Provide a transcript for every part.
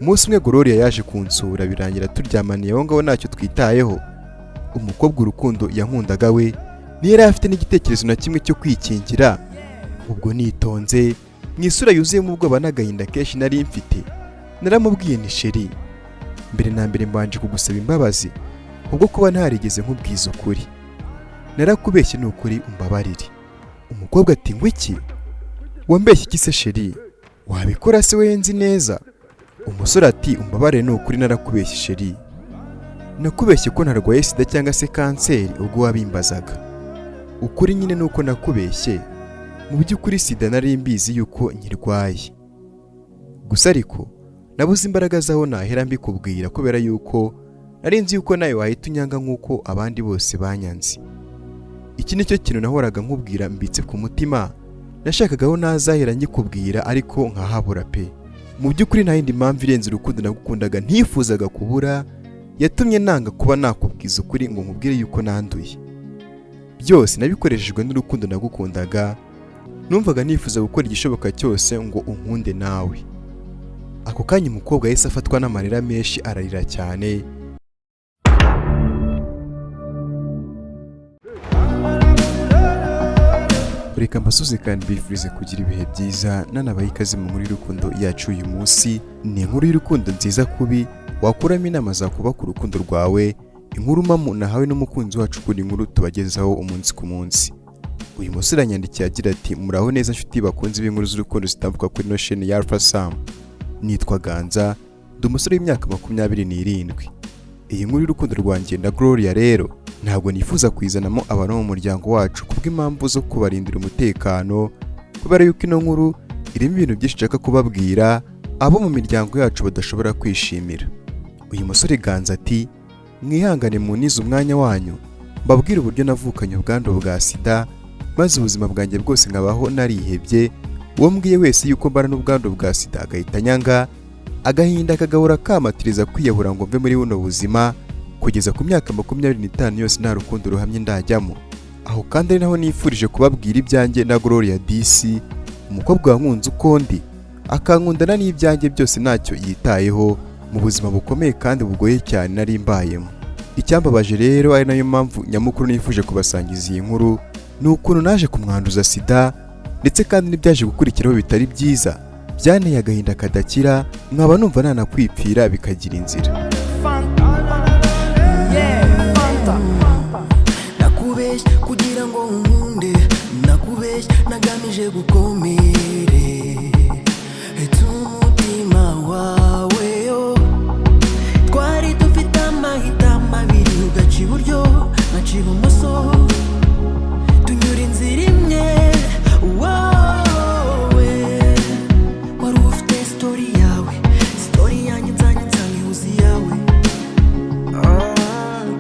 Umunsi umwe Gloria yaje kunsura birangira turyamaniye aho ngaho ntacyo twitayeho. Umukobwa urukundo yankundaga we ntiyari afite n'igitekerezo na kimwe cyo kwikingira. Ubwo nitonze mu isura yuzuyemo ubwoba n'agahinda kenshi nari mfite, naramubwiye nti sheri, mbere na mbere mbanje kugusaba imbabazi ubwo kuba ntarigeze nkubwiza ukuri. Narakubeshye ni ukuri umbabarire. Umukobwa ati ngo iki? Wambeshye iki se sheri? Wabikora se wenzi neza? Umusore ati umbabarire ni ukuri narakubeshye sheri. Nakubeshye ko ntarwaye SiDA cyangwa se kanseri ubwo wabimbazaga. Ukuri nyine nuko nakubeshye. Mu by'ukuri SiDA nari mbizi yuko nyirwaye. Gusa ariko nabuze imbaraga zaho nahera mbikubwira kubera yuko nari nzi yuko nawe wahita unyanga nk'uko abandi bose banyanze. Iki nicyo kintu nahoraga nkubwira mbitse ku mutima. Nashakagaho nazahera ngikubwira ariko nkahabura pe. Mu by'ukuri nta yindi mpamvu irenze urukundo nagukundaga ntifuzaga kubura yatumye nanga kuba nakubwiza ukuri ngo nkubwire yuko nanduye. Byose nabikoreshejwe n'urukundo nagukundaga. Numvaga nifuza gukora igishoboka cyose ngo unkunde nawe. Ako kanya umukobwa yahise afatwa n'amarira menshi ararira cyane. Reka mbasuze kandi bifurize kugira ibihe byiza nanabaye ikaze mu nkuru y'urukundo yacu uyu munsi. Ni inkuru y'urukundo nziza kubi wakuramo inama zakubaka urukundo rwawe. Inkuru mamu nahawe n'umukunzi wacu kuri inkuru tubagezaho umunsi ku munsi. Uyu musore yanyandikiye agira ati muraho neza nshuti bakunze b'inkuru z'urukundo zitambuka kuri no chaîne ya APFA Samu. Nitwa Ganza, ndi umusore w'imyaka 27. Iyi nkuru y'urukundo rwanjye na Gloria rero ntabwo nifuza kwizanamo abantu mu muryango wacu kubw'impamvu zo kubarindira umutekano, kubera yuko ino nkuru irimo ibintu byinshi nshaka kubabwira abo mu miryango yacu badashobora kwishimira. Uyu musore Ganza ati mwihangane munize umwanya wanyu mbabwire uburyo navukanye ubwandu bwa SiDA maze ubuzima bwanjye bwose nkabaho narihebye. Uwo mbwiye wese yuko mbana n'ubwandu bwa SiDA agahita nyanga, agahinda kagahora kamatiriza kwiyahura ngo mve muri buno buzima. Kugeza ku myaka 25 yose nta rukundo ruhamye ndajyamo. Aho kandi ari naho nifurije kubabwira ibyanjye na Gloria This, umukobwa wankunze uko ndi akankundana n'ibyanjye byose ntacyo yitayeho mu buzima bukomeye kandi bugoye cyane nari mbayemo. Icyambabaje rero ari nayo mpamvu nyamukuru nifuje kubasangiza iyi nkuru ni ukuntu naje kumwanduza SiDA, ndetse kandi n'ibyaje gukurikiraho bitari byiza byanteye agahinda kadakira, nkaba numva nanakwipfira bikagira inzira. Nakubeshye kugira ngo nkunde, nakubeshye nagamije gukomere umutima wawe yo. Twari dufite amahitamo abiri, ugaca iburyo nkaca ibumoso, tunyura inzira imwe. Wowe wari ufite story yawe, story yanjye nzanye nsanga ihuzi yawe.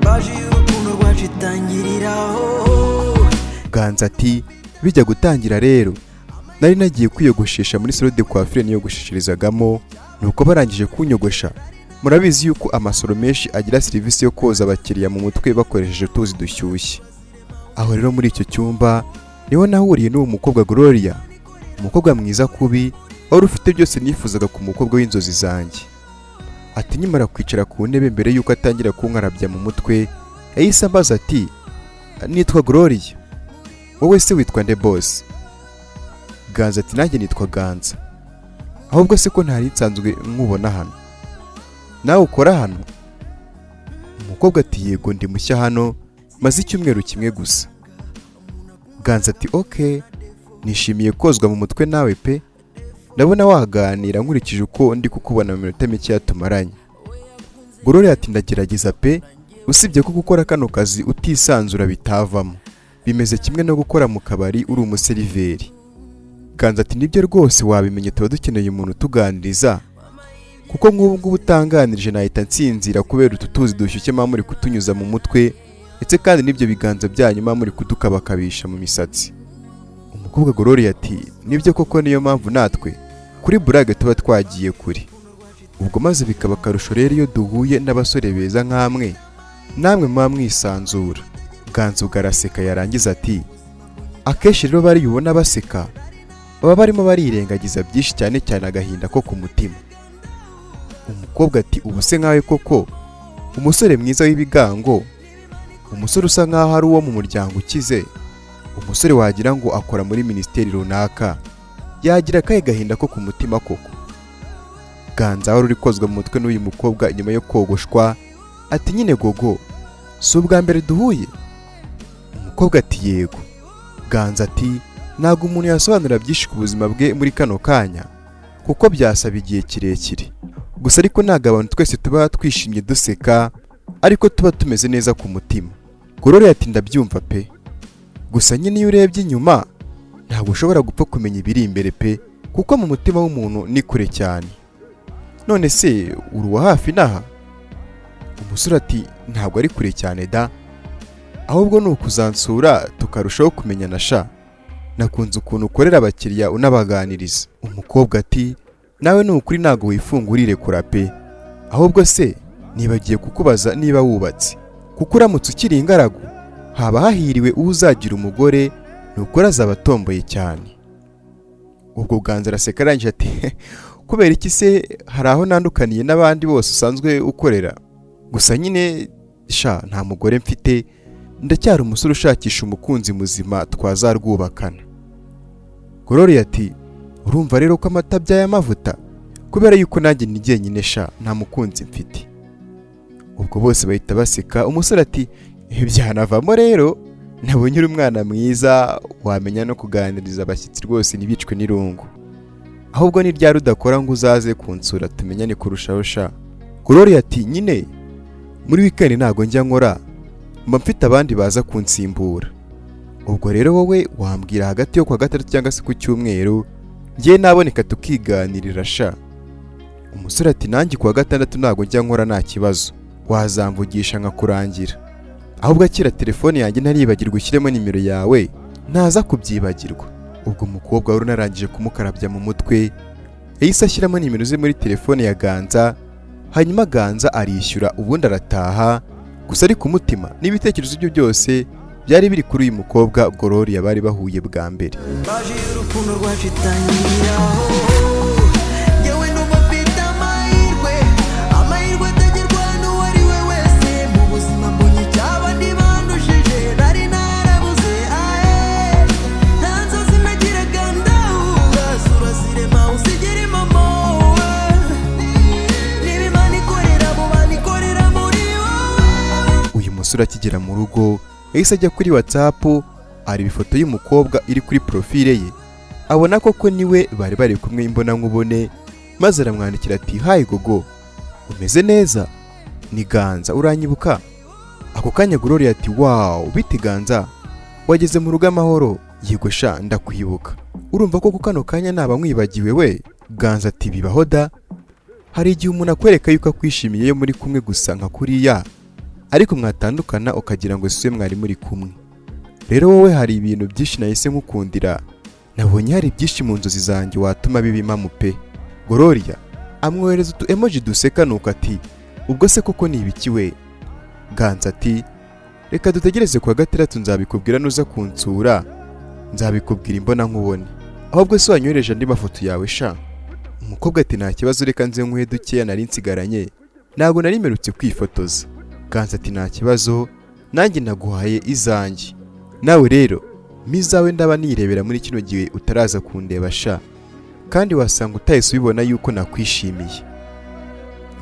Baje y'urukundo rwacu itangiriraho. Ganza ati bijya gutangira rero nari nagiye kwiyogoshesha muri salon de coiffure niyogoshesherezagamo. Nuko barangije kunyogosha, murabizi yuko amasoro menshi agira serivisi yo koza abakiriya mu mutwe bakoresheje utuzi dushyushye. Aho rero muri icyo cyumba niho nahuriye n'uwo mukobwa Gloria, umukobwa mwiza kubi wari ufite byose nifuzaga ku mukobwa w'inzozi zanjye. Ati nyimara kwicara ku ntebe mbere yuko atangira kunkarabya mu mutwe yahise ambaza ati nitwa Gloria, wowe se witwa nde boss? Ganza ati nanjye nitwa Ganza. Ahubwo se ko ntari nsanzwe nkubona hano, nawe ukora hano? Umukobwa ati yego ndi mushya hano maze icyumweru kimwe gusa. Ganza ati okay, nishimiye kozwa mu mutwe nawe pe, ndabona waganira nkurikije uko ndi kukubona mu minota mike yatumaranye. Gloria ati ndagerageza pe, usibye ko gukora kano kazi utisanzura bitavamo, bimeze kimwe no gukora mu kabari uri umuseriveri. Ganza ati nibyo rwose wabimenye, tuba dukeneye umuntu utuganiriza kuko nk'ubu ngubu utanganirije nahita nsinzira kubera utu tuzi dushyushye mama muri kutunyuza mu mutwe, ndetse kandi nibyo biganza byanyu mama muri kudukabakabisha mu misatsi. Umukobwa Gloria ati nibyo koko, niyo mpamvu natwe kuri burage tuba twagiye kuri. Ubwo maze bikaba akarusho rero iyo duhuye n'abasore beza nk'amwe namwe muba mwisanzura. Ganza ugaraseka yarangiza ati akenshi rero bari ubona baseka baba barimo barirengagiza byinshi cyane cyane agahinda ko ku mutima. umukobwa ati ubu se nkawe koko umusore mwiza w'ibigango, umusore usa nkaho ari uwo mu muryango ukize, umusore wagira ngo akora muri minisiteri runaka, yagira akahe gahinda ko ku mutima koko? Ganza wari uri kozwa mu mutwe n'uyu mukobwa nyuma yo kogoshwa ati nyine gogo, si ubwa mbere duhuye? Umukobwa ati yego. Ganza ati ntabwo umuntu yasobanura byinshi ku buzima bwe muri kano kanya kuko byasaba igihe kirekire, gusa ariko ntabwo abantu twese tuba twishimye duseka ariko tuba tumeze neza ku mutima. Gorore ati ndabyumva pe, gusa nyine iyo urebye inyuma ntabwo ushobora gupfa kumenya ibiri imbere pe, kuko mu mutima w'umuntu ni kure cyane. None se uri uwa hafi naha? Umusore ati ntabwo ari kure cyane da, ahubwo ni ukuzansura tukarushaho kumenyana sha, nakunze ukuntu ukorera abakiriya unabaganiriza. Umukobwa ati nawe ni ukuri ntabwo wifungurire kura pe, ahubwo se nibagiye kukubaza niba wubatse, kuko uramutse ukiri ingaragu haba hahiriwe uzagira umugore, nukora azaba atomboye cyane. Ubwo Ganza araseka arangije ati kubera iki se, hari aho nandukaniye n'abandi bose usanzwe ukorera? Gusa nyine sha nta mugore mfite, ndacyari umusore ushakisha umukunzi muzima twazarwubakana. Gorore ati urumva rero ko amata abyaye amavuta, kubera yuko nanjye ni jyenyine sha nta mukunzi mfite. Ubwo bose bahita baseka. Umusore ati byanavamo rero, nabonye uri umwana mwiza, wamenya no kuganiriza abashyitsi rwose ntibicwe n'irungu, ahubwo ni ryari udakora ngo uzaze kunsura tumenyane kurushaho sha. Gorore ati nyine muri weekend ntago njya nkora, mba mfite abandi baza kunsimbura. Ubwo rero wowe wambwira hagati yo kwa gatandatu cyangwa se ku cyumweru, ngiye naboneka tukiganirira sha. Umusore ati nanjye kwa gatandatu ntago njya nkora nta kibazo, wazamvugisha nkakurangira, ahubwo akira telefone yanjye ntaribagirwa ushyiremo nimero yawe ntaza kubyibagirwa. Ubwo umukobwa wari unarangije kumukarabya mu mutwe yahise ashyiramo nimero ze muri telefone ya Ganza, hanyuma Ganza arishyura ubundi arataha. Gusa ari ku mutima n'ibitekerezo bye byose byari biri kuri uyu mukobwa Gorore bari bahuye bwa mbere. Akigera mu rugo yahise ajya kuri WhatsApp, areba ifoto y'umukobwa iri kuri profile ye, abona koko niwe bari kumwe imbona nkubone, maze aramwandikira ati hi gogo, umeze neza? Ni Ganza, uranyibuka? Ako kanya Gorore ati wow, bite Ganza, wageze mu rugo amahoro? Yego sha ndakwibuka, urumva ko kano kanya naba nkwibagiwe we? Ganza ati bibaho da, hari igihe umuntu akwereka yuko akwishimiye yo muri kumwe gusa nka kuriya, ariko mwatandukana ukagira ngo siwe mwari muri kumwe. Rero wowe hari ibintu byinshi nahise nkukundira, nabonye hari byinshi mu nzozi zanjye watuma bibimamo pe. Gorore amwohereza utu emoji duseka nuko ati ubwo se koko ni ibiki we? Ganza ati reka dutegereze kwa gatandatu nzabikubwira nuza kunsura, nzabikubwira imbona nkubone, ahubwo se wanyohereje andi mafoto yawe sha? Umukobwa ati nta kibazo, reka nze nkuhe dukeya nari nsigaranye, ntabwo nari mperutse kwifotoza. Ganza ati nta kibazo, nanjye naguhaye izanjye, nawe rero mizawe ndaba nirebera muri kino gihe utaraza kundeba sha, kandi wasanga utahise ubibona yuko nakwishimiye.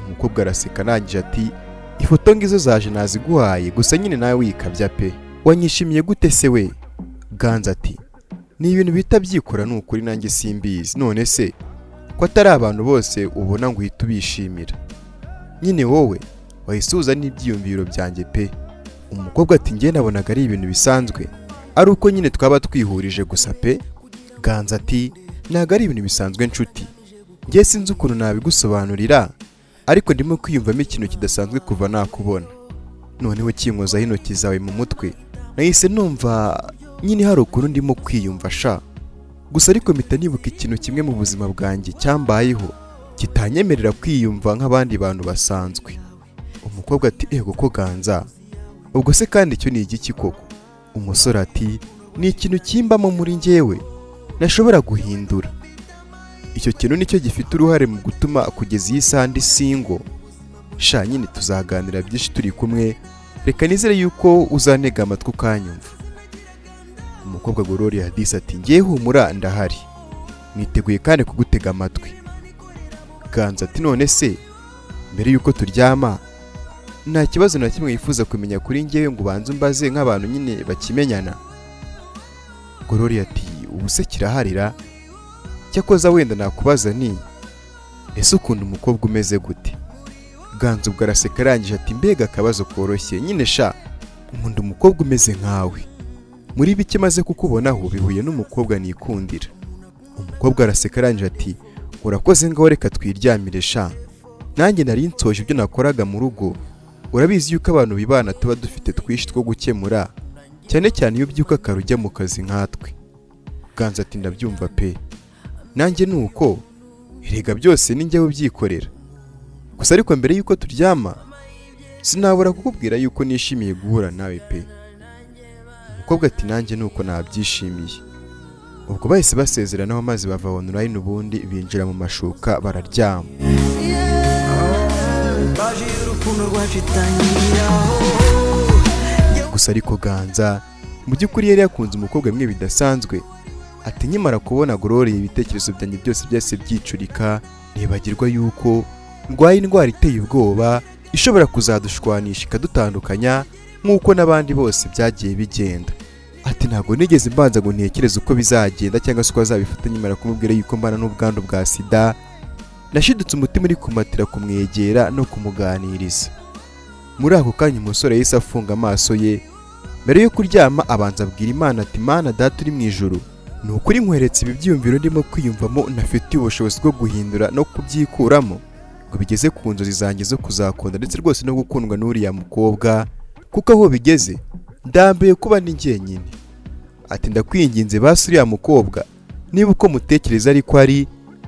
Umukobwa araseka arangije ati ifoto ngizo zaje naziguhaye, gusa nyine nawe wikabya pe, wanyishimiye gute se we? Ganza ati ni ibintu bita byikora n'ukuri nanjye simbizi, none se ko atari abantu bose ubona ngo uhita ubishimira, nyine wowe wahisuza n'ibyiyumviro byanjye pe. Umukobwa ati ngiye nabonaga ari ibintu bisanzwe, ari uko nyine twaba twihurije gusa pe. Ganza ati ntago ari ibintu bisanzwe nshuti, ngiye sinzi ukuntu nabigusobanurira, ariko ndimo kwiyumvamo ikintu kidasanzwe kuva nakubona. Noneho kinkozaho intoki zawe mu mutwe, nahise numva nyine hari ukuntu ndimo kwiyumva sha, gusa ariko mpita nibuka ikintu kimwe mu buzima bwanjye cyambayeho kitanyemerera kwiyumva nk'abandi bantu basanzwe. Umukobwa ati ego ko Ganza, ubwo se kandi icyo ni igiki koko? Umusore ati ni ikintu kimbamo muri njyewe nashobora guhindura. icyo kintu nicyo gifite uruhare mu gutuma kugeza iyi saha ndi single. Sha nyine tuzaganira byinshi turi kumwe, reka nizere yuko uzantega amatwi ukanyumva. Umukobwa Gloria Hadisi ati ngiye humura ndahari, niteguye kandi kugutega amatwi. Ganza ati none se mbere yuko turyama nta kibazo na kimwe yifuza kumenya kuri ngewe ngo ubanze umbaze nk'abantu nyine bakimenyana? Gloria ati ubu se kiraharira, cyakoza wenda nakubaza ni ese ukunda umukobwa umeze gute? Ganza ubwo araseka arangije ati mbega akabazo koroshye nyine sha, nkunda umukobwa umeze nkawe, muri bike maze kukubonaho bihuye n'umukobwa nikundira. Umukobwa araseka arangije ati urakoze ngaho reka twiryamire sha, nanjye nari nsoje ibyo nakoraga mu rugo, urabizi yuko abantu bibana tuba dufite twishi two gukemura, cyane cyane iyo ubyuka kare ujya mu kazi nkatwe. Ganza ati ndabyumva pe, nanjye nuko erega byose ni njyewe ubyikorera, gusa ariko mbere yuko turyama sinabura kukubwira yuko nishimiye guhura nawe pe. Umukobwa ati nanjye nuko nabyishimiye. Ubwo bahise basezeranaho maze bava online, ubundi binjira mu mashuka bararyama. Gusa ariko Ganza mu by'ukuri yari yakunze umukobwa mwe bidasanzwe. Ati nkimara kubona Gloria ibitekerezo byanjye byose byicurika, nibagirwa yuko ndwaye indwara iteye ubwoba ishobora kuzadushwanisha ikadutandukanya nk'uko n'abandi bose byagiye bigenda. Ati ntabwo nigeze mbanza ngo ntekereze uko bizagenda cyangwa se uko azabifata. Nyimara kumubwira yuko mbana n'ubwandu bwa SiDA, nashidutse umutima uri kumatira kumwegera no kumuganiriza. Muri ako kanya umusore yahise afunga amaso ye, mbere yo kuryama abanza abwira Imana ati Mana data uri mu ijuru, ni ukuri nkweretse ibi byiyumviro ndimo kwiyumvamo ntafitiye ubushobozi bwo guhindura no kubyikuramo ngo bigeze ku nzozi zanjye zo kuzakunda ndetse rwose no gukundwa n'uriya mukobwa, kuko aho bigeze ndambiye kuba ni njyenyine. Ati ndakwinginze basi uriya mukobwa niba uko mutekereza ariko ari,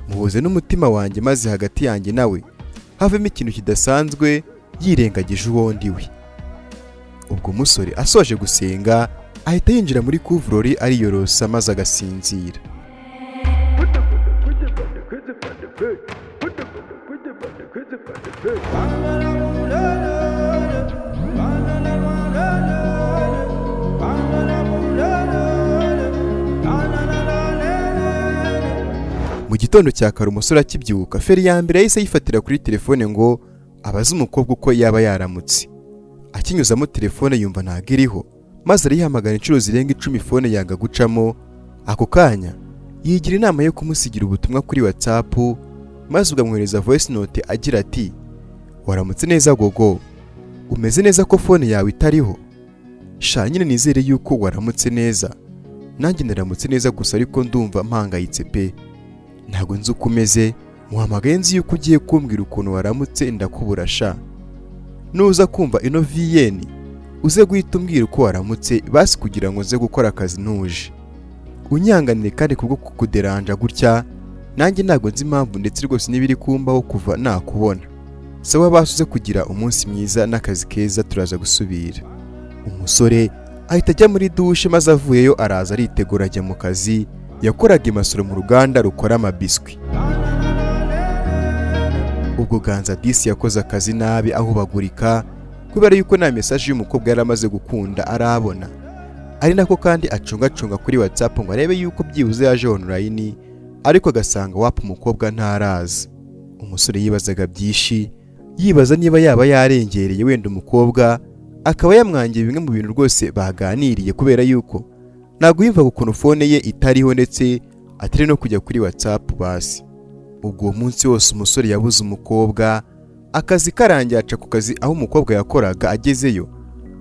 muhuze n'umutima wanjye maze hagati yanjye nawe havemo ikintu kidasanzwe yirengagije uwo ndiwe. Ubwo umusore asoje gusenga ahita yinjira muri kuvurori ariyorosa maze agasinzira. Mu gitondo cya kare umusore akibyuka, feri ya mbere yahise yifatira kuri telefone ngo abaze umukobwa uko yaba yaramutse. Akinyuzamo telefone yumva ntago iriho, maze arihamagara inshuro zirenga 10 fone yanga gucamo. Ako kanya yigira inama yo kumusigira ubutumwa kuri WhatsApp, maze ugamwohereza voice note agira ati waramutse neza gogo, umeze neza ko fone yawe itariho? Sha nyine nizere yuko waramutse neza, nanjye naramutse neza gusa ariko ndumva mpangayitse pe, ntago nzi uko umeze, muhamagaye nzi yuko ugiye kumbwira ukuntu waramutse ndakubura sha. Nuza kumva ino VN uze guhita umbwira uko waramutse basi kugira ngo nze gukora akazi ntuje. Unyanganire kandi kubwo kukuderanja gutya, nanjye ntago nzi impamvu ndetse rwose nibiri kumbaho kuva nakubona. Sawa basuze kugira umunsi mwiza n'akazi keza, turaza gusubira. Umusore ahita ajya muri douche maze avuyeyo araza aritegura ajya mu kazi. Yakoraga imasoro mu ruganda rukora amabiswi. Ubwo Ganza Disi yakoze akazi nabi ahubagurika kubera yuko nta message y'umukobwa yaramaze gukunda arabona. Ari nako kandi acungacunga kuri WhatsApp ngo arebe yuko byibuze yaje online, ariko agasanga wapa umukobwa ntaraza. Umusore yibazaga byinshi, yibaza niba yaba yarengereye wenda umukobwa akaba yamwangiye bimwe mu bintu rwose baganiriye, kubera yuko ntago yumva ukuntu fone ye itariho ndetse atari no kujya kuri WhatsApp basi. Ubwo munsi wose umusore yabuze umukobwa, akazi karangiye aca ku kazi aho umukobwa yakoraga. Agezeyo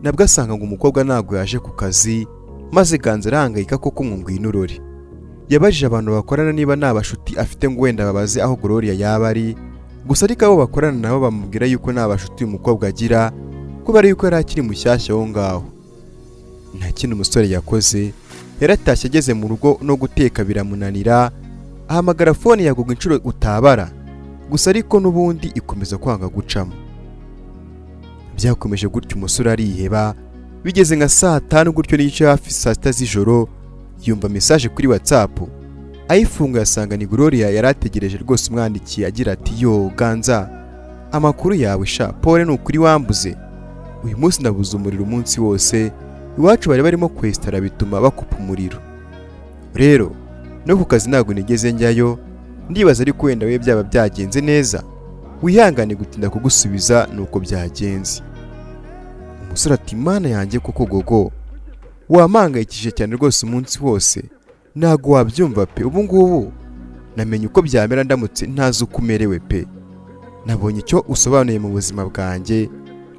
nabwo asanga ngo umukobwa ntago yaje ku kazi, maze Ganza arahangayika koko ngwino urori. Yabajije abantu bakorana niba nta bashuti afite ngo wenda babaze aho Gloria yaba ari, gusa ariko abo bakorana nabo bamubwira yuko nta bashuti umukobwa agira kubera yuko yari akiri mushyashya aho ngaho. Nta kintu umusore yakoze, yaratashye ageze mu rugo no guteka biramunanira, ahamagara fone ya Google inshuro utabara, gusa ariko n'ubundi ikomeza kwanga gucamo. Byakomeje gutyo umusore ariheba, bigeze nka saa 5 gutyo n'igice hafi saa 6 z'ijoro yumva message kuri WhatsApp ayifunguye asanga ni Gloria yari ategereje rwose umwandikiye agira ati yo Ganza, amakuru yawe sha, pole n'ukuri wambuze, uyu munsi ndabuze umuriro umunsi wose, iwacu bari barimo kwestara bituma bakupa umuriro, rero no ku kazi ntabwo nigeze njyayo, ndibaza ariko wenda we byaba byagenze neza, wihangane gutinda kugusubiza nuko byagenze. Umusore ati mana yanjye koko gogo, wampangayikishije cyane rwose umunsi wose, ntago wabyumva pe, ubu ngubu namenye uko byamera ndamutse ntazi uko umerewe pe, nabonye icyo usobanuye mu buzima bwanjye,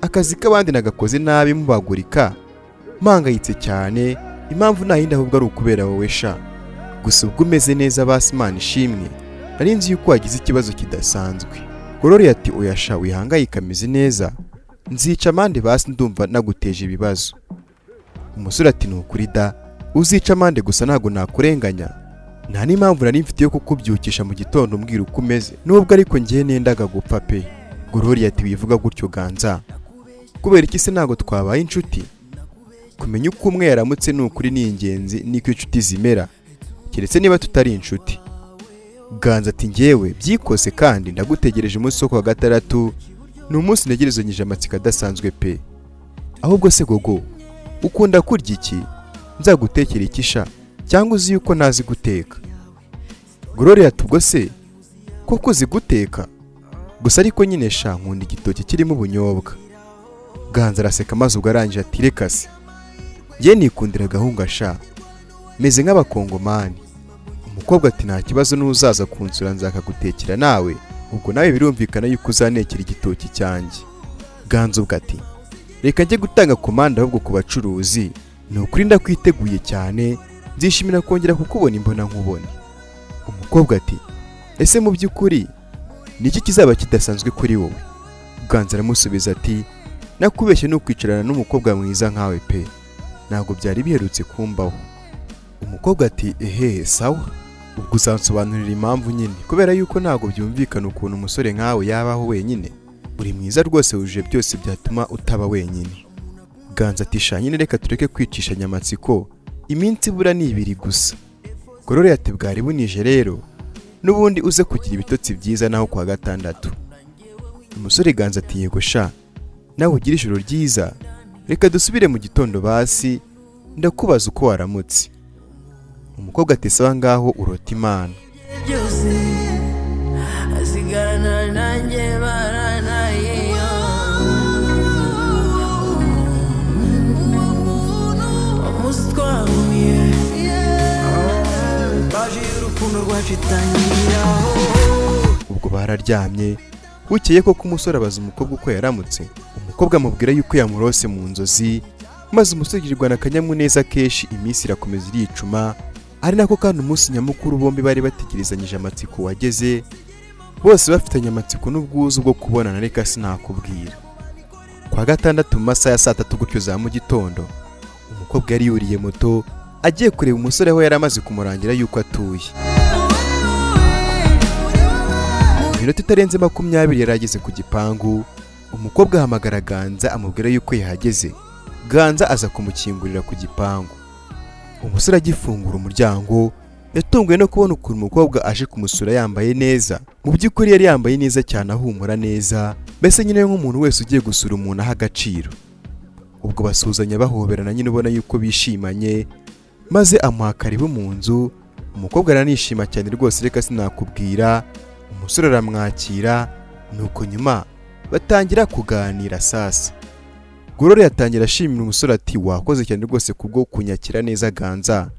akazi k'abandi nagakoze nabi mubagurika, mpangayitse cyane, impamvu nta yindi ahubwo ari ukubera wowe sha, gusa ubwo umeze neza basi Imana ishimwe, nari nzi yuko wagize ikibazo kidasanzwe. Gloria ati oya sha wihangayika, ameze neza, nzica amande basi ndumva naguteje ibibazo. Umusore ati nukuri da, uzica amande gusa ntago nakurenganya, nta n'impamvu nari mfite yo kukubyukisha mu gitondo umbwira uko umeze, nubwo ariko ngiye nendaga gupfa pe. Gloria ati wivuga gutyo Ganza, kubera iki se ntago twabaye inshuti? Kumenya uko umwe yaramutse n'ukuri ni ingenzi, niko inshuti zimera, keretse niba tutari inshuti. Ganza ati ngewe byikose kandi ndagutegereje umunsi wo kwa gatandatu, ni umunsi ntegerezanyije amatsiko adasanzwe pe. Ahubwo se gogo, ukunda kurya iki? Nzagutekera iki sha, cyangwa uzi yuko nazi guteka? Gloria ati ubwo se koko uzi guteka? Gusa ariko nyine sha nkunda igitoki kirimo ubunyobwa. Ganza araseka maze ubwo arangije ati reka se, njye nikundira gahunga sha, meze nk'abakongomani. Umukobwa ati nta kibazo n'uzaza kunsura nzakagutekera nawe, ubwo nawe birumvikana yuko uzanekera igitoki cyanjye. Ganza ubwo ati reka njye gutanga komanda ahubwo ku bacuruzi, ni ukuri ndakwiteguye cyane, nzishimira kongera kukubona imbona nkubone. Umukobwa ati ese mu by'ukuri ni iki kizaba kidasanzwe kuri wowe? Ganza aramusubiza ati nakubeshye no kwicarana n'umukobwa mwiza nkawe pe, ntabwo byari biherutse kumbaho. Umukobwa ati ehe sawa, ubwo uzansobanurira impamvu nyine, kubera yuko ntabwo byumvikana ukuntu umusore nkawe yabaho wenyine, uri mwiza rwose wuje byose byatuma utaba wenyine. Ganza ati sha nyine reka tureke kwicisha nyamatsiko, iminsi ibura ni 2 gusa. Gloria ati bwari bunije rero, n'ubundi uze kugira ibitotsi byiza naho kwa gatandatu. Umusore Ganza ati yego sha, nawe ugira ijoro ryiza, reka dusubire mu gitondo basi, ndakubaza uko waramutse. Umukobwa ati sawa ngaho urota Imana. Ubwo bararyamye, bukeye ko umusore abaza umukobwa uko yaramutse. Umukobwa amubwira yuko yamurose mu nzozi, maze umusore yirirwana akanyamuneza kenshi, iminsi irakomeza iricuma, ari nako kandi umunsi nyamukuru bombi bari bategerezanyije amatsiko wageze, bose bafitanye amatsiko n'ubwuzu bwo kubonana, reka sinakubwira. Kwa gatandatu mu masaha ya 3 gutyo za mu gitondo, umukobwa yari yuriye moto agiye kureba umusore aho yari amaze kumurangira yuko atuye. Minota itarenze 20 yari ageze ku gipangu, umukobwa ahamagara Ganza amubwira yuko yahageze. Ganza aza kumukingurira ku gipangu. Umusore agifungura umuryango, yatunguwe no kubona ukuntu umukobwa aje kumusura yambaye neza. Mu by'ukuri yari yambaye neza cyane, ahumura neza, mbese nyine nk'umuntu wese ugiye gusura umuntu aha agaciro. Ubwo basuzanya bahoberana nyine ubona yuko bishimanye, maze amuha karibu mu nzu. Umukobwa aranishima cyane rwose, reka sinakubwira. Umusore aramwakira, nuko nyuma batangira kuganira sasa. Gloria yatangira ashimira umusore ati wakoze cyane rwose kubwo kunyakira neza Ganza,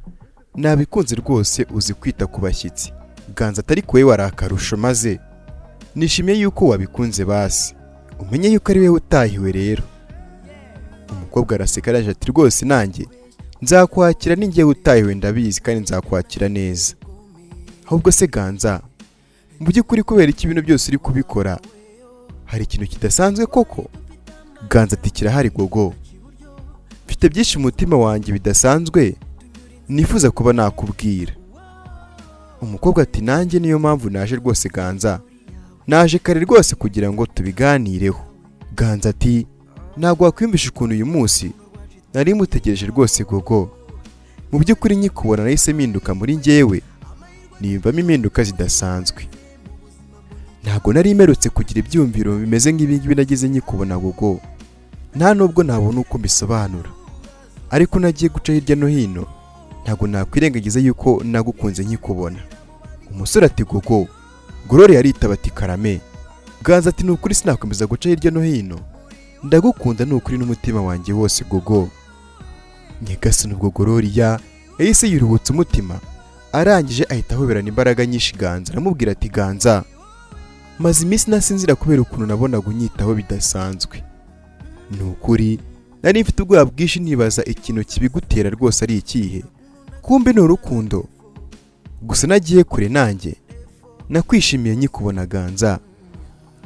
nabikunze rwose uzi kwita ku bashyitsi. Ganza atari kuwe warakarusho, maze nishimiye yuko wabikunze basi, umenye yuko ari wewe utahiwe rero. Umukobwa araseka araje ati rwose nanjye nzakwakira, ninjye utahiwe ndabizi kandi nzakwakira neza. Ahubwo se Ganza, mu by'ukuri kubera iki ibintu byose uri kubikora, hari ikintu kidasanzwe koko? Ganza ati kirahari gogo, mfite byinshi mu mutima wanjye bidasanzwe nifuza kuba nakubwira. Umukobwa ati nanjye niyo mpamvu naje rwose Ganza, naje kare rwose kugira ngo tubiganireho. Ganza ati ntabwo wakwiyumvisha ukuntu uyu munsi nari mutegereje rwose gogo, mu by'ukuri nkikubona nahise mpinduka muri njyewe, niyumvamo impinduka zidasanzwe. Ntabwo nari imerutse kugira ibyumviro bimeze nk'ibingibi nagize nkikubona gogo, nta nubwo nabona uko mbisobanura, ariko nagiye guca hirya no hino ntabwo nakwirengagiza yuko nagukunze nkikubona. Umusore ati gogo, Gloria yaritaba ati karame. Ganza ati nukuri sinakomeza guca hirya no hino, ndagukunda nukuri n'umutima wanjye wose gogo. Nyagasani ubwo Gloria yahise yiruhutsa umutima, arangije ahita ahoberana imbaraga nyinshi Ganza, aramubwira ati Ganza, maze iminsi nasinzira kubera ukuntu nabonaga unyitaho bidasanzwe. Nukuri nari mfite ubwoba bwinshi nibaza ikintu kibigutera rwose ari ikihe, kumbe ni urukundo. Gusa nagiye kure nanjye nakwishimiye nkikubona Ganza.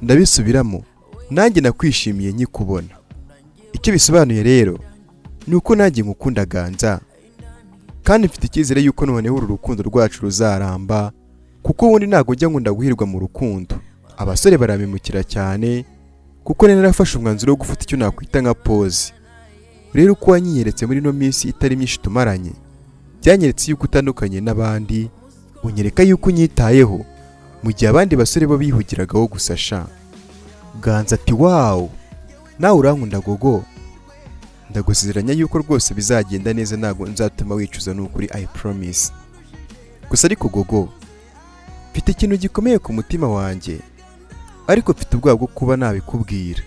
Ndabisubiramo, nanjye nakwishimiye nkikubona. Icyo bisobanuye rero nuko nanjye ngukunda Ganza, kandi mfite icyizere yuko noneho uru rukundo rwacu ruzaramba, kuko ubundi ntago njya nkunda guhirwa mu rukundo. Abasore baramemukira cyane kuko nari narafashe umwanzuro wo gufata icyo nakwita nka pause. Rero uko wanyiyeretse muri no minsi itari myinshi tumaranye byanyeretse yuko utandukanye n'abandi, unyereka yuko unyitayeho mu gihe abandi basore bo bihugiragaho gusa sha. Ganza ati wow, nawe urankunda gogo, ndagusezeranya yuko rwose bizagenda neza, ntago nzatuma wicuza n'ukuri, I promise. Gusa ariko gogo, mfite ikintu gikomeye ku mutima wanjye, ariko mfite ubwoba bwo kuba nabikubwira.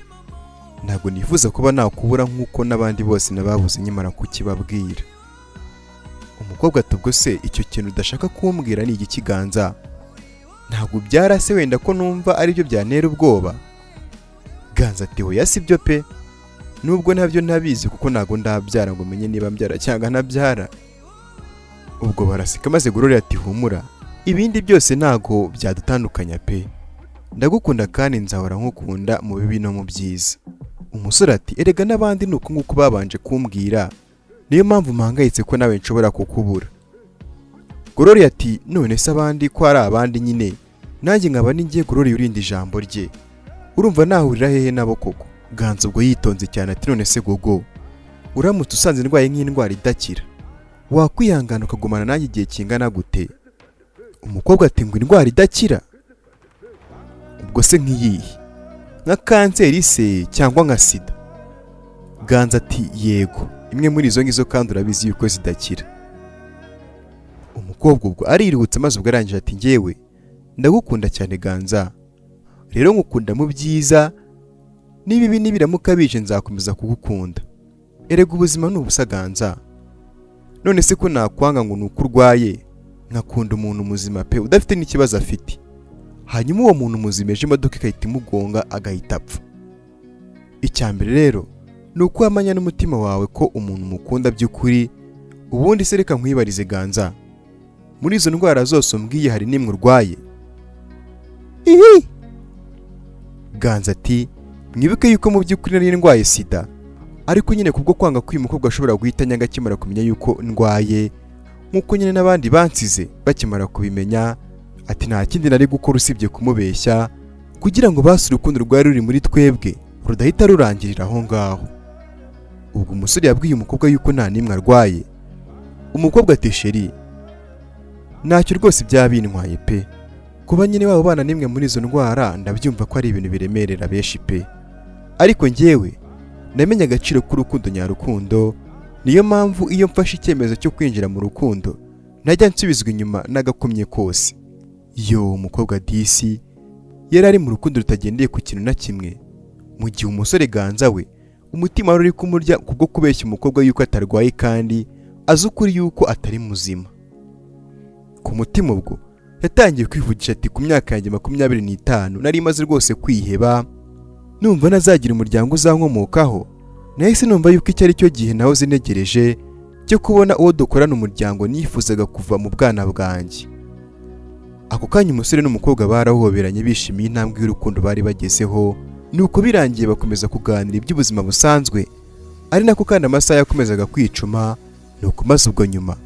Ntago nifuza kuba nakubura nk'uko n'abandi bose nababuze nyimara kukibabwira. Umukobwa ati ubwo se icyo kintu udashaka kumbwira ni iki Ganza? Ntago byarase wenda ko numva ari byo byantera ubwoba? Ganza ati oya sibyo pe, nubwo ntabyo ntabizi kuko ntago ndabyara ngo menye niba mbyara cyangwa ntabyara. Ubwo barasika maze Gloria ati humura, ibindi byose ntago byadutandukanya pe, ndagukunda kandi nzahora nkukunda mu bibi no mu byiza. Umusore ati erega n'abandi nuko nguko babanje kumbwira, niyo mpamvu mpangayitse ko nawe nshobora kukubura. Gloria ati none se abandi ko ari abandi nyine, nanjye nkaba ningiye Gloria urindi ijambo rye, urumva nahurira hehe nabo koko? Ganza ubwo yitonze cyane ati none se gogo, uramutse usanze ndwaye nk'indwara idakira, wakwihangana ukagumana nanjye igihe kingana gute? Umukobwa ati ngo indwara idakira? Ubwo se nk'iyihe? Nka kanseri se cyangwa nka SiDA? Ganza ati yego, imwe muri izo ngizo kandi urabizi yuko zidakira. Umukobwa ubwo ariruhutse maze ubwo arangije ati ngewe ndagukunda cyane Ganza, rero ngukunda mu byiza, n'ibibi nibiramuka bije nzakomeza kugukunda. Erega ubuzima ni ubusa Ganza, none se ko nakwanga ngo nuko urwaye nkakunda umuntu muzima pe udafite n'ikibazo afite, hanyuma uwo muntu muzima ejo imodoka ikahita imugonga agahita apfa? Icyambere rero ni uko wamanya n'umutima wawe ko umuntu mukunda by'ukuri. Ubundi se reka nkwibarize Ganza, muri izo ndwara zose umbwiye hari n'imwe urwaye? Ihi! Ganza ati mwibuke yuko mu by'ukuri nari ndwaye SiDA, ariko nyine kubwo kwanga ko uyu mukobwa ashobora guhita nyanga akimara kumenya yuko ndwaye, nk'uko nyine n'abandi bansize bakimara kubimenya, ati nta kindi nari gukora usibye kumubeshya kugira ngo basi urukundo rwari ruri muri twebwe rudahita rurangirira aho ngaho. Ubwo umusore yabwiye umukobwa yuko nta nimwe arwaye. Umukobwa ati sheri, ntacyo rwose byabintwaye pe, kuba nyine wabo bana nimwe muri izo ndwara ndabyumva ko ari ibintu biremerera benshi pe, ariko njyewe namenye agaciro k'urukundo nyarukundo, niyo mpamvu iyo mfashe icyemezo cyo kwinjira mu rukundo najya nsubizwa inyuma n'agakomye kose. Yo umukobwa disi yari ari mu rukundo rutagendeye ku kintu na kimwe, mu gihe umusore Ganza we umutima wari uri kumurya kubwo kubeshya umukobwa yuko atarwaye kandi azi ukuri yuko atari muzima. Ku mutima ubwo yatangiye kwivugisha ati ku myaka yanjye 25 nari maze rwose kwiheba, numva nazagira umuryango uzankomokaho, nahise numva yuko icyo ari cyo gihe naho zinegereje cyo kubona uwo dukorana umuryango nifuzaga kuva mu bwana bwanjye. Ako kanya umusore n'umukobwa barahoberanye bishimiye intambwe y'urukundo bari bagezeho, nuko birangiye bakomeza kuganira iby'ubuzima busanzwe, ari nako kandi amasaha yakomezaga kwicuma. Nuko maze ubwo nyuma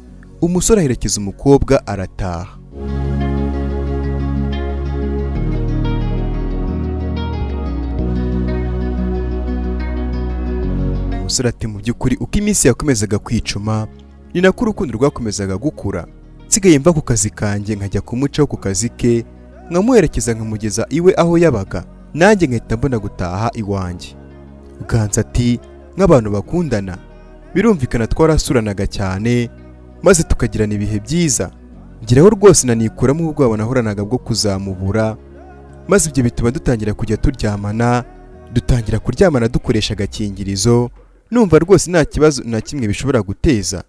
umusore aherekeza umukobwa arataha. Umusore ati mu by'ukuri uko iminsi yakomezaga kwicuma ni nako urukundo rwakomezaga gukura, nsigaye mva ku kazi kanjye nkajya kumucaho ku kazi ke nkamuherekeza nkamugeza iwe aho yabaga nanjye nkahita mbona gutaha iwanjye. Ganza ati nk'abantu bakundana birumvikana twarasuranaga cyane maze tukagirana ibihe byiza, ngiraho rwose nanikuramo ubwoba nahoranaga bwo kuzamubura, maze ibyo bituma dutangira kujya turyamana, dutangira kuryamana dukoresha agakingirizo, numva rwose nta kibazo na kimwe bishobora guteza.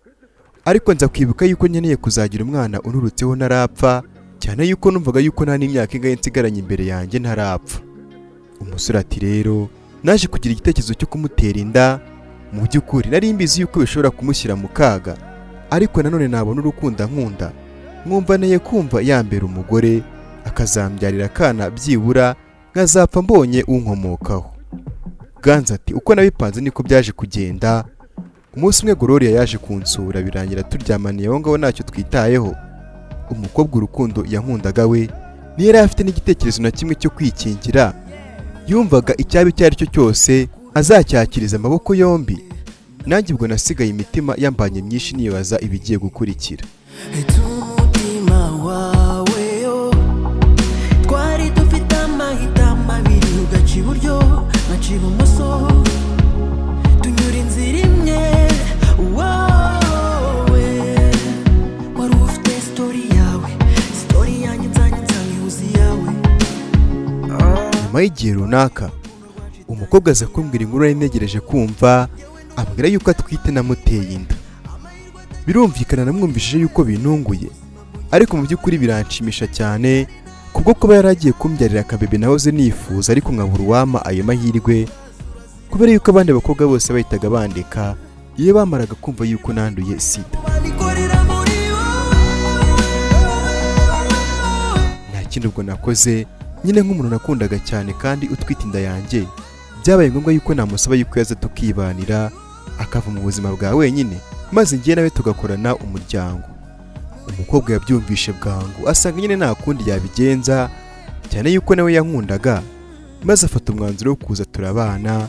Ariko nza kwibuka yuko nkeneye kuzagira umwana unurutseho ntarapfa, cyane yuko numvaga yuko nta n'imyaka ingahe nsigaranye imbere yanjye ntarapfa. Umusore ati rero naje kugira igitekerezo cyo kumutera inda. Mu by'ukuri nari mbizi yuko bishobora kumushyira mu kaga, ariko nanone nabona urukundo nkunda mwumva neye kumva yambera umugore akazambyarira akana byibura nkazapfa mbonye unkomokaho. Ganza ati uko nabipanze niko byaje kugenda. Umunsi umwe Gloria yaje kunsura birangira turyamaniye aho ngaho ntacyo twitayeho. Umukobwa urukundo yankundaga we ntiyari afite n'igitekerezo na kimwe cyo kwikingira, yumvaga icyaba icyo ari cyo cyose azacyakiriza amaboko yombi. Nanjye ubwo nasigaye imitima yambanye myinshi nibaza ibigiye gukurikira. umutima wawe yo twari dufite amahitamo abiri, ugaca iburyo nkaca ibumoso tunyura inzira imwe. wowe wari ufite story yawe, story yanjye nzanye ihuza iyawe. Nyuma y'igihe runaka umukobwa aza kumbwira inkuru nari ntegereje kumva, ambwira yuko atwite namuteye inda. Birumvikana namwumvishije yuko binunguye, ariko mu by'ukuri biranshimisha cyane kubwo kuba yaragiye kumbyarira akabebe nahoze nifuza, ariko nkabura uwampa ayo mahirwe kubera yuko abandi bakobwa bose bahitaga bandika iyo bamaraga kumva yuko nanduye SiDA. Nta kindi ubwo nakoze, nyine nk'umuntu nakundaga cyane kandi utwite inda yanjye, byabaye ngombwa yuko namusaba yuko yaza tukibanira akava mu buzima bwa wenyine, maze njye nawe tugakorana umuryango. Umukobwa yabyumvishe bwangu asanga nyine nta kundi yabigenza, cyane yuko nawe yankundaga, maze afata umwanzuro wo kuza turabana.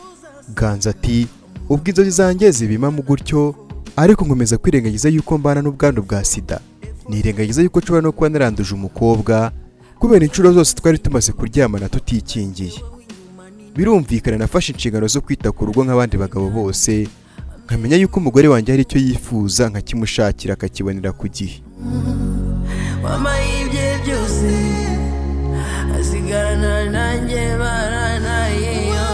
Ganza ati ubwo inzozi zanjye zibimamo gutyo, ariko nkomeza kwirengagiza yuko mbana n'ubwandu bwa SiDA, nirengagiza yuko nshobora no kuba naranduje umukobwa kubera inshuro zose twari tumaze kuryamana tutikingiye. Birumvikana nafashe inshingano zo kwita ku rugo nk'abandi bagabo bose, nkamenya yuko umugore wanjye hari icyo yifuza nkakimushakira akakibonera ku gihe. wamayibye byose asigarana nanjye baranayeyo.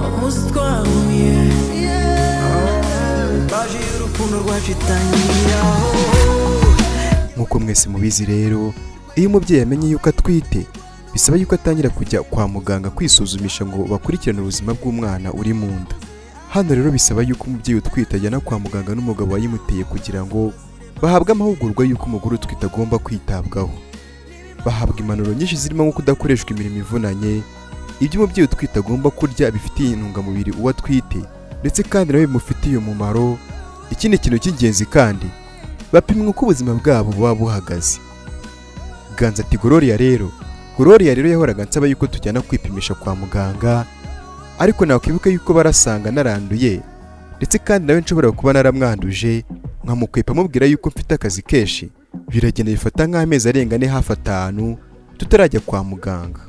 umunsi twahuye baje y'urukundo rwacu itangiraho. Nk'uko mwese mubizi rero, iyo umubyeyi amenye yuko atwite bisaba yuko atangira kujya kwa muganga kwisuzumisha ngo bakurikirane ubuzima bw'umwana uri mu nda. Hano rero bisaba yuko umubyeyi utwite ajyana kwa muganga n'umugabo wayimuteye kugira ngo bahabwe amahugurwa yuko umugore utwite agomba kwitabwaho. Bahabwa impanuro nyinshi zirimo nko kudakoreshwa imirimo ivunanye, ibyo umubyeyi utwite agomba kurya bifitiye intungamubiri uwo atwite ndetse kandi nawe bimufitiye umumaro. Ikindi kintu cy'ingenzi kandi bapimwa uko ubuzima bwabo buba buhagaze. Ganza ati Gloria rero yahoraga nsaba yuko tujyana kwipimisha kwa muganga, ariko nakwibuka yuko barasanga naranduye ndetse kandi nawe nshobora kuba naramwanduje, nkamukwepa mubwira yuko mfite akazi kenshi. Biragenda bifata nk'amezi arenga ne hafi 5 tutarajya kwa muganga.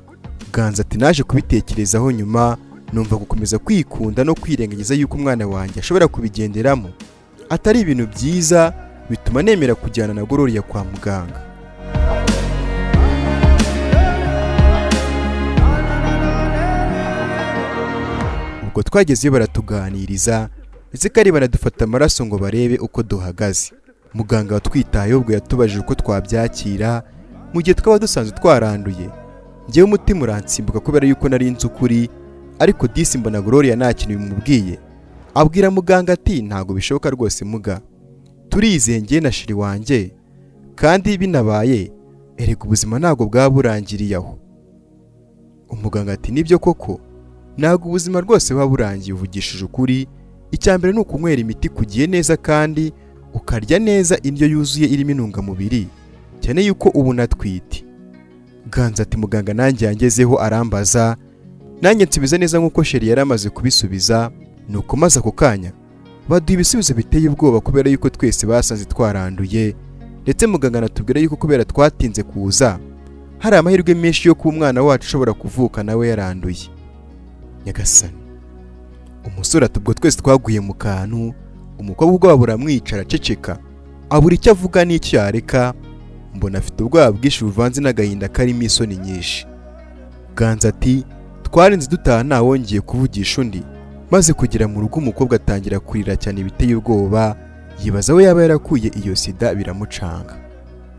Ganza ati naje kubitekerezaho nyuma numva gukomeza kwikunda no kwirengagiza yuko umwana wanjye ashobora kubigenderamo atari ibintu byiza, bituma nemera kujyana na Gloria kwa muganga. Ubwo twagezeyo baratuganiriza ndetse kandi banadufata amaraso ngo barebe uko duhagaze. Muganga watwitayeho ubwo yatubajije uko twabyakira mu gihe twaba dusanzwe twaranduye. Njyewe umutima uransimbuka kubera yuko nari nzi ukuri, ariko disi mbona Gloria nta kintu bimubwiye. Abwira muganga ati ntago bishoboka rwose muga, turizeye njye na shiri wanjye, kandi binabaye erega ubuzima ntago bwaburangiriye aho. Umuganga ati nibyo koko, ntago ubuzima rwose buba burangiye uvugishije ukuri. Icyambere ni ukunywera imiti kugiye neza kandi ukarya neza indyo yuzuye irimo intungamubiri, cyane yuko ubu natwite. Ganza ati muganga nanjye yangezeho arambaza, nanjye nsubiza neza nkuko sheri yari amaze kubisubiza. Nuko maze ako kanya baduha ibisubizo biteye ubwoba kubera yuko twese basanze twaranduye, ndetse muganga anatubwira yuko kubera twatinze kuza hari amahirwe menshi yo kuba umwana wacu ushobora kuvuka nawe yaranduye. Nyagasani, umusore ati ubwo twese twaguye mu kantu, umukobwa ubwoba buramwicara aceceka, abura icyo avuga n'icyo yareka, mbona afite ubwoba bwinshi buvanze n'agahinda karimo isoni nyinshi. Ganza ati twarinze dutaha ntawongeye kuvugisha undi, maze kugera mu rugo umukobwa atangira kurira cyane biteye ubwoba, yibaza we yaba yarakuye iyo sida biramucanga.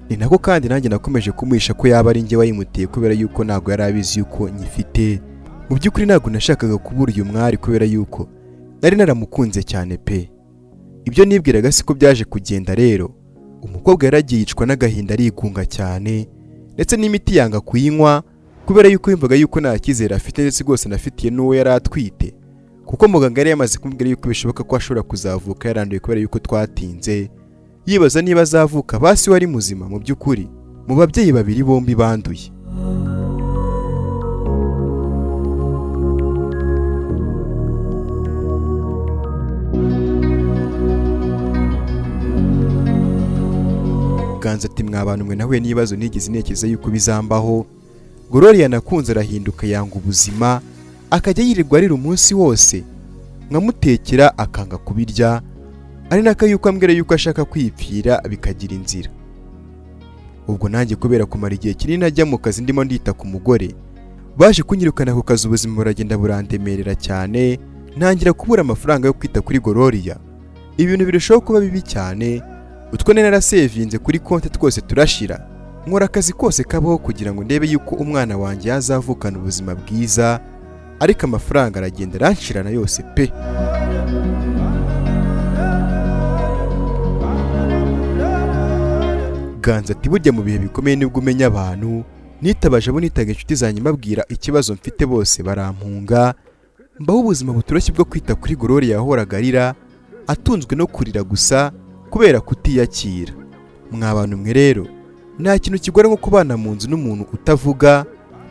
Ni nako kandi nanjye nakomeje kumuhisha ko yaba ari njye wayimuteye kubera yuko ntabwo yari abizi yuko nyifite. Mu by'ukuri ntabwo nashakaga kubura uyu mwari kubera yuko nari naramukunze cyane pe. Ibyo nibwiraga siko byaje kugenda rero. Umukobwa yaragiye yicwa n'agahinda arigunga cyane, ndetse n'imiti yanga kuyinywa kubera yuko yumvaga yuko nta cyizere afite, ndetse rwose anafitiye n'uwo yari atwite, kuko muganga yari yamaze kumubwira yuko bishoboka ko ashobora kuzavuka yaranduye kubera yuko twatinze, yibaza niba azavuka basi wari muzima mu by'ukuri mu babyeyi babiri bombi banduye. Ganza ati mwabantu mwe nahuye n'ibibazo nigeze ntekereza yuko bizambaho. Gloria nakunze arahinduka yanga ubuzima, akajya yirirwa arira umunsi wose, nkamutekera akanga kubirya, ari naka yuko ambwira yuko ashaka kwipfira bikagira inzira. Ubwo nanjye kubera kumara igihe kinini ajya mu kazi ndimo ndita ku mugore, baje kunyirukana ku kazi, ubuzima buragenda burandemerera cyane, ntangira kubura amafaranga yo kwita kuri Gloria. Ibintu birushaho kuba bibi cyane, utwo narasevinze kuri konti twose turashira, nkora akazi kose kabaho kugira ngo ndebe yuko umwana wanjye yazavukana ubuzima bwiza, ariko amafaranga aragenda aranshirana yose pe. Ganza ati burya mu bihe bikomeye nibwo umenya abantu, nitabaje abo nitaga inshuti zanjye mbabwira ikibazo mfite bose barampunga, mbaho ubuzima butoroshye bwo kwita kuri Gloria yahoraga arira, atunzwe no kurira gusa kubera kutiyakira. Mwabantu mwe rero, nta kintu kigora nko kubana mu nzu n'umuntu utavuga,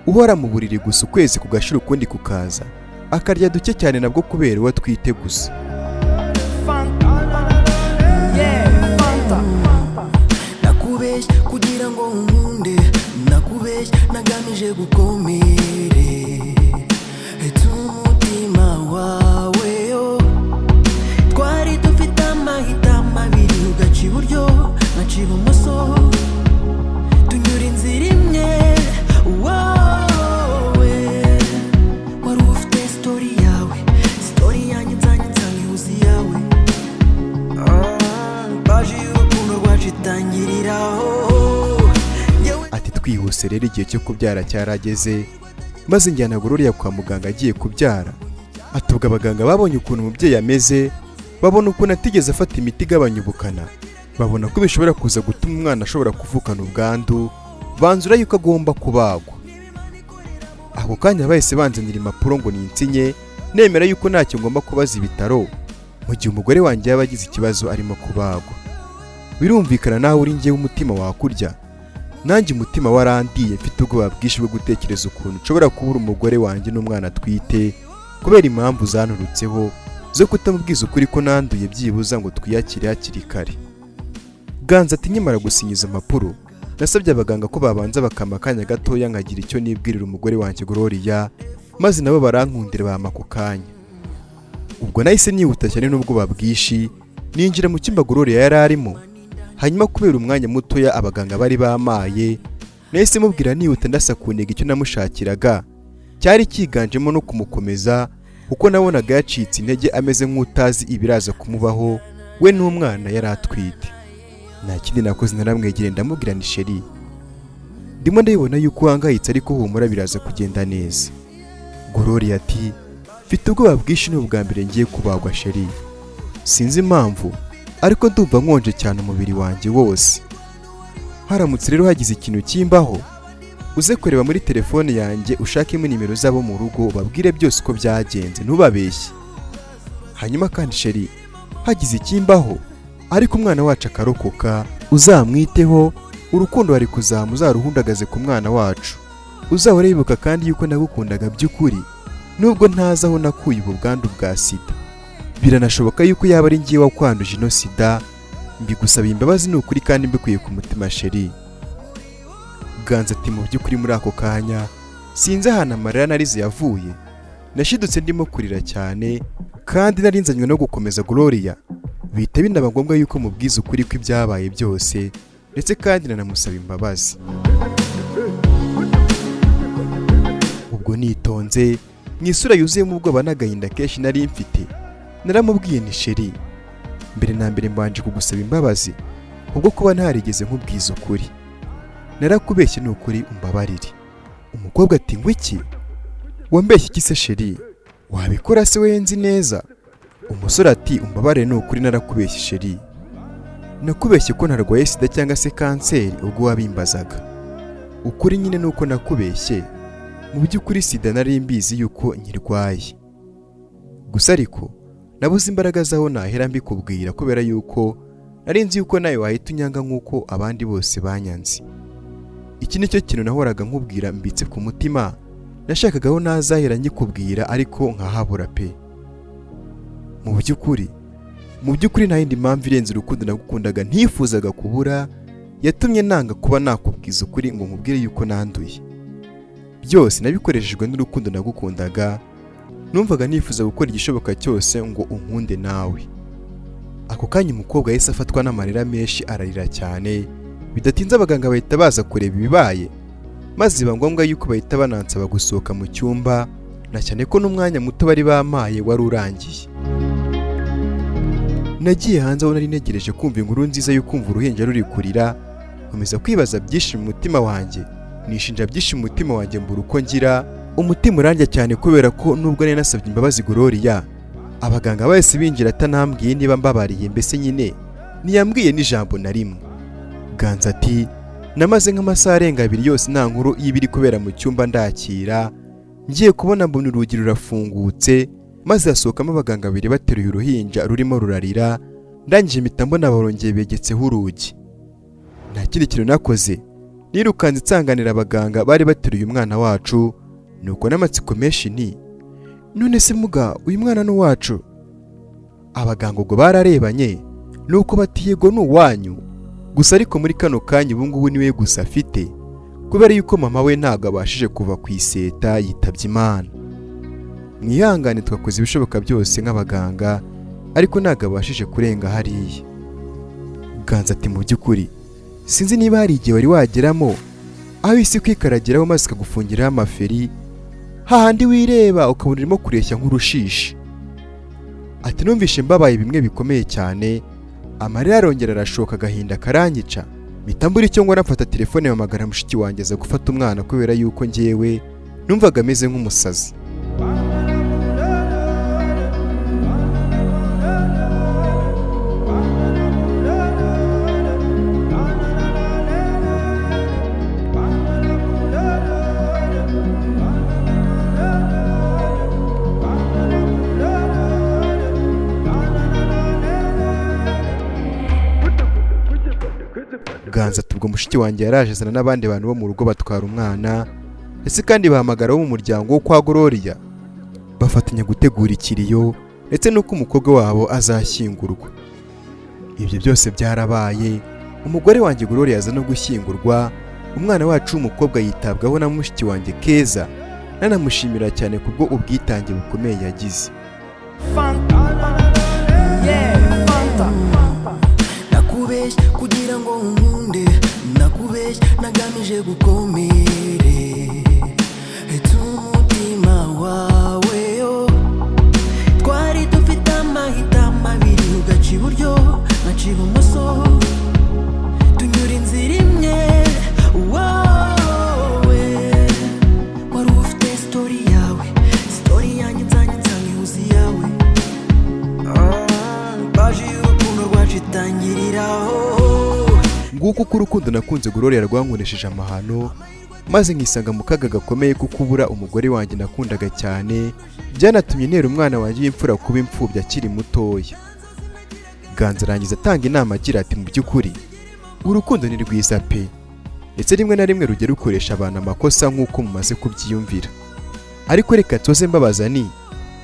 uhora mu buriri gusa ukwezi kugashira ukundi kukaza, akarya duke cyane nabwo kubera uwo atwite gusa. Nakubeshya kugira ngo nkunde, nakubeshya nagamije gukomere, umutima wawe twari dufite amahitamo abiri, ugaca iburyo nkaca ibumoso, tunyura inzira imwe. Wowe wari ufite story yawe, story yanjye nzanye nsangihuza iyawe, paji y'urukundo rwacu itangiriraho. Ati twihuse rero igihe cyo kubyara cyarageze, maze njyana Gloria kwa muganga agiye kubyara. Atubwa abaganga babonye ukuntu umubyeyi ameze, babona ukuntu atigeze afata imiti igabanya ubukana, babona ko bishobora kuza gutuma umwana ashobora kuvukana ubwandu, banzura yuko agomba kubagwa. Ako kanya bahise banzanira impapuro ngo ninsinye nemera yuko ntacyo ngomba kubaza ibitaro mu gihe umugore wanjye yaba agize ikibazo arimo kubagwa. Birumvikana nawe uri njye w'umutima wakurya, nanjye umutima warandiye, mfite ubwoba bwinshi bwo gutekereza ukuntu nshobora kubura umugore wanjye n'umwana atwite kubera impamvu zanturutseho zo kutamubwiza ukuri ko nanduye byibuza ngo twiyakire hakiri kare. Ganza ati nyimara gusinyiza impapuro, nasabye abaganga ko babanza bakama akanya gatoya nkagira icyo nibwirira umugore wanjye Gloria, maze nabo barankundira bampa ako kanya. Ubwo nahise nihuta cyane n'ubwoba bwinshi, ninjira mu cyumba Gloria yari arimo. Hanyuma kubera umwanya mutoya abaganga bari bamaye, nahise mubwira nihuta ndasa kunega icyo namushakiraga, cyari kiganjemo no kumukomeza kuko nabonaga yacitse intege ameze nk'utazi ibiraza kumubaho we n'umwana yari atwite. Nta kindi nakoze, naramwegereye ndamubwira ni sheri, ndimo ndabibona yuko uhangayitse ariko humura biraza kugenda neza. Gloria ati mfite ubwoba bwinshi n'ubwa mbere ngiye kubagwa sheri, sinzi impamvu ariko ndumva nkonje cyane umubiri wanjye wose. Haramutse rero hagize ikintu kimbaho, uze kureba muri telefone yanjye ushakemo nimero zabo mu rugo ubabwire byose uko byagenze, ntubabeshye. Hanyuma kandi sheri, hagize ikimbaho ariko umwana wacu akarokoka, uzamwiteho, urukundo wari kuzamu uzaruhundagaze ku mwana wacu, uzahora wibuka kandi yuko nagukundaga by'ukuri nubwo ntazi aho nakuye ubu bwandu bwa sida. biranashoboka yuko yaba ari ngiye wakwanduje ino SiDA, mbigusaba imbabazi n'ukuri kandi mbikuye ku mutima sheri. Ganza ati mu by'ukuri muri ako kanya sinzi ahantu amarira narize yavuye, nashidutse ndimo kurira cyane kandi narinzanywe no gukomeza Gloria, bihita binaba ngombwa yuko mubwiza ukuri kw'ibyabaye byose ndetse kandi nanamusaba imbabazi. Ubwo nitonze mu isura yuzuyemo ubwoba n'agahinda kenshi nari mfite, naramubwiye ni sheri, mbere na mbere mbanje kugusaba imbabazi ubwo kuba ntarigeze nkubwiza ukuri, narakubeshye n'ukuri umbabarire. Umukobwa ati ngwiki, wambeshye iki se sheri, wabikora se wenzi neza? Umusore ati umbabarire n'ukuri narakubeshye sheri, nakubeshye ko narwaye SiDA cyangwa se kanseri ubwo wabimbazaga. Ukuri nyine nuko nakubeshye, mu by'ukuri SiDA nari mbizi yuko nyirwaye, gusa ariko nabuze imbaraga zaho nahera mbikubwira kubera yuko nari nzi yuko nawe wahita unyanga nk'uko abandi bose banyanze. Iki nicyo kintu nahoraga nkubwira mbitse ku mutima, nashakagaho nazahera nyikubwira ariko nkahabura pe. Mu by'ukuri nta yindi mpamvu irenze urukundo nagukundaga ntifuzaga kubura yatumye nanga kuba nakubwiza ukuri ngo nkubwire yuko nanduye. Byose nabikoreshejwe n'urukundo nagukundaga, numvaga nifuza gukora igishoboka cyose ngo unkunde nawe. Ako kanya umukobwa yahise afatwa n'amarira menshi ararira cyane, bidatinze abaganga bahita baza kureba ibibaye, maze biba ngombwa yuko bahita banansaba gusohoka mu cyumba, na cyane ko n'umwanya muto bari bamaye wari urangiye. Nagiye hanze aho nari negereje kumva inkuru nziza yo kumva uruhinja ruri kurira, nkomeza kwibaza byinshi mu mutima wanjye, nishinja byinshi mu mutima wanjye mbura uko ngira, umutima urandya cyane kubera ko nubwo nari nasabye imbabazi Gloria, abaganga bahise binjira atanambwiye niba mbabariye, mbese nyine ntiyambwiye n'ijambo na rimwe. Ganza ati namaze nk'amasaha arenga 2 yose nta nkuru y'ibiri kubera mu cyumba ndakira, ngiye kubona mbona urugi rurafungutse, maze hasohokamo abaganga 2 bateruye uruhinja rurimo rurarira, ndangije mpita mbona barongeye begetseho urugi. Nta kindi kintu nakoze, nirukanze nsanganira abaganga bari bateruye umwana wacu, nuko n'amatsiko menshi nti none se muga uyu mwana ni uwacu? Abaganga ubwo bararebanye nuko bati yego ni uwanyu, gusa ariko muri kano kanya ubu ngubu niwe gusa afite kubera yuko mama we ntago abashije kuva ku iseta yitabye Imana. Mwihangane twakoze ibishoboka byose nk'abaganga ariko ntago abashije kurenga hariya. Ganza ati mu by'ukuri sinzi niba hari igihe wari wageramo aho isi kwikaragiraho maze ikagufungiraho amaferi, hahandi wireba ukabona urimo kureshya nk'urushishi. Ati numvishe mbabaye bimwe bikomeye cyane, amarira arongera arashoka, agahinda karanyica, mitambura icyo ngo nafata telefone mpamagara mushiki wanjye aza gufata umwana kubera yuko ngewe numvaga ameze nk'umusazi. Ganza tubwo mushiki wanjye yaraje azana n'abandi bantu bo mu rugo batwara umwana, ndetse kandi bahamagara wo mu muryango wo kwa Gloria, bafatanya gutegura ikiriyo ndetse nuko umukobwa wabo azashyingurwa. Ibyo byose byarabaye, umugore wanjye Gloria aza no gushyingurwa, umwana wacu w'umukobwa yitabwaho na mushiki wanjye Keza, nanamushimira cyane kubwo ubwitange bukomeye yagize. Nakubeshya kugira ngo nkunde, nakubeshya nagamije gukomere, umutima wawe yo. Twari dufite amahitamo abiri, ugaca iburyo nkaca ibumoso, tunyura inzira imwe. Wowe wari ufite story yawe, story yanjye nzanye ihuza yawe, paji y'urukundo rwacu itangiriraho. Nguko uko urukundo nakunze Gloria rwankoresheje amahano, maze nkisanga mu kaga gakomeye ko kubura umugore wanjye nakundaga cyane, byanatumye ntera umwana wanjye w'imfura kuba imfubyi akiri mutoya. Ganza arangiza atanga inama agira ati mu by'ukuri urukundo ni rwiza pe, ndetse rimwe na rimwe rujya rukoresha abantu amakosa nk'uko mumaze kubyiyumvira, ariko reka tuze mbabaza ni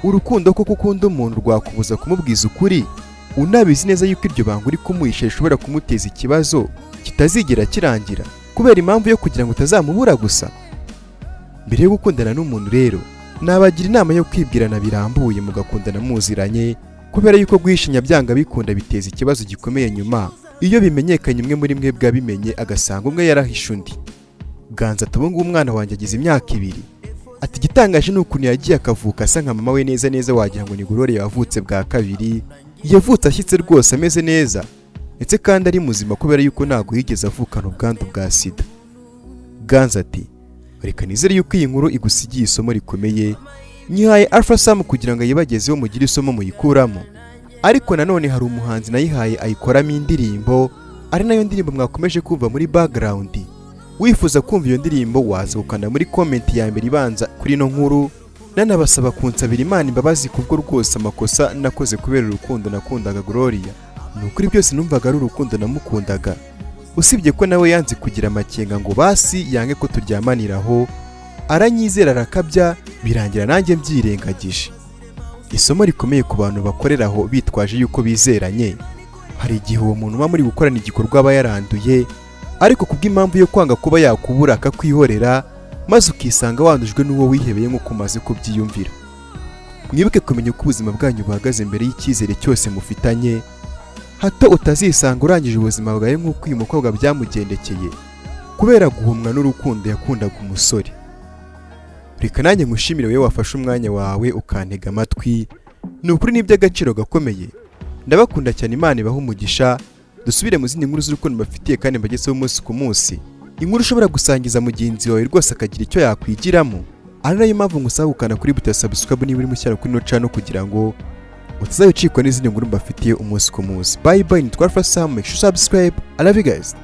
urukundo ko ukunda umuntu rwakubuza kumubwiza ukuri unabizi neza yuko iryo banga uri kumuhisha rishobora kumuteza ikibazo kitazigera kirangira kubera impamvu yo kugira ngo utazamubura gusa. Mbere yo gukundana n'umuntu rero nabagira inama yo kwibwirana birambuye mugakundana muziranye, kubera yuko guhishanya byanga bikunda biteza ikibazo gikomeye nyuma iyo bimenyekanye umwe muri mwe bwabimenye agasanga umwe yarahishe undi. Ganza tubungu umwana wanjye agize imyaka 2. Ati gitangaje n'ukuntu yagiye akavuka asa nka mama we neza neza, wagira ngo ni Gorore yavutse bwa kabiri. Yavutse ashyitse rwose ameze neza ndetse kandi ari muzima kubera yuko ntago yigeze avukana ubwandu bwa SiDA. Ganza ati reka nizere yuko iyi nkuru igusigiye isomo rikomeye, nyihaye APFA Samu kugira ngo yibagezeho mugire isomo muyikuramo. Ariko nanone hari umuhanzi nayihaye ayikoramo indirimbo, ari nayo ndirimbo mwakomeje kumva muri background. Wifuza kumva iyo ndirimbo waza ukanda muri comment ya mbere ibanza kuri ino nkuru, nanabasaba kunsabira Imana imbabazi kubwo rwose amakosa nakoze kubera urukundo nakundaga Gloria. Nukuri byose numvaga ari urukundo namukundaga, usibye ko nawe yanze kugira amakenga ngo basi yange ko turyamaniraho, aranyizera arakabya birangira nanjye mbyirengagije. Isomo rikomeye ku bantu bakoreraho bitwaje yuko bizeranye. Hari igihe uwo muntu uba muri gukorana igikorwa aba yaranduye, ariko kubw'impamvu yo kwanga kuba yakubura akakwihorera maze ukisanga wandujwe n'uwo wihebeye nk'uko umaze kubyiyumvira. Mwibuke kumenya uko ubuzima bwanyu buhagaze mbere y'icyizere cyose mufitanye, hato utazisanga urangije ubuzima bwawe nk'uko uyu mukobwa byamugendekeye kubera guhumwa n'urukundo yakundaga umusore. Reka nanjye nkushimire wewe wafashe umwanya wawe ukantega amatwi, ni ukuri n'iby'agaciro gakomeye. Ndabakunda cyane, Imana ibahe umugisha. Dusubire mu zindi nkuru z'urukundo bafitiye kandi mbagezeho umunsi ku munsi, inkuru ushobora gusangiza mugenzi wawe rwose akagira icyo yakwigiramo. Ari nayo mpamvu ngusaba gukanda kuri buto ya subscribe niba uri mushyira kuri no channel kugira ngo utazabicikwa n'izindi nkuru mbafitiye umunsi ku munsi. Bye bye, nitwa APFA Samu, make sure subscribe. I love you guys.